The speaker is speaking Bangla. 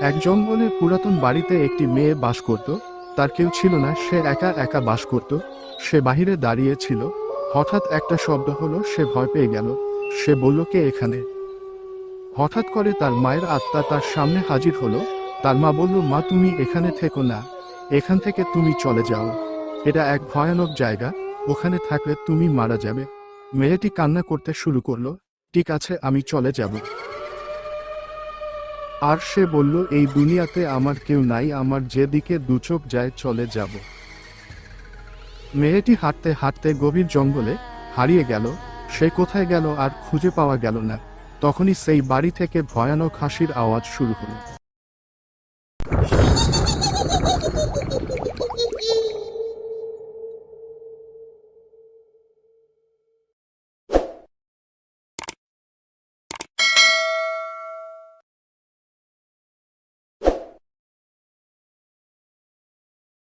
এক জঙ্গলের পুরাতন বাড়িতে একটি মেয়ে বাস করত। তার কেউ ছিল না, সে একা একা বাস করত। সে বাহিরে দাঁড়িয়ে ছিল। হঠাৎ একটা শব্দ হলো, সে ভয় পেয়ে গেল। সে বলল, কে এখানে? হঠাৎ করে তার মায়ের আত্মা তার সামনে হাজির হলো। তার মা বলল, মা, তুমি এখানে থেকো না, এখান থেকে তুমি চলে যাও। এটা এক ভয়ানক জায়গা, ওখানে থাকলে তুমি মারা যাবে। মেয়েটি কান্না করতে শুরু করলো। ঠিক আছে, আমি চলে যাব। আর সে বলল, এই দুনিয়াতে আমার কেউ নাই, আমার যেদিকে দুচোখ যায় চলে যাব। মেয়েটি হাঁটতে হাঁটতে গভীর জঙ্গলে হারিয়ে গেল। সে কোথায় গেল আর খুঁজে পাওয়া গেল না। তখনই সেই বাড়ি থেকে ভয়ানক হাসির আওয়াজ শুরু হলো।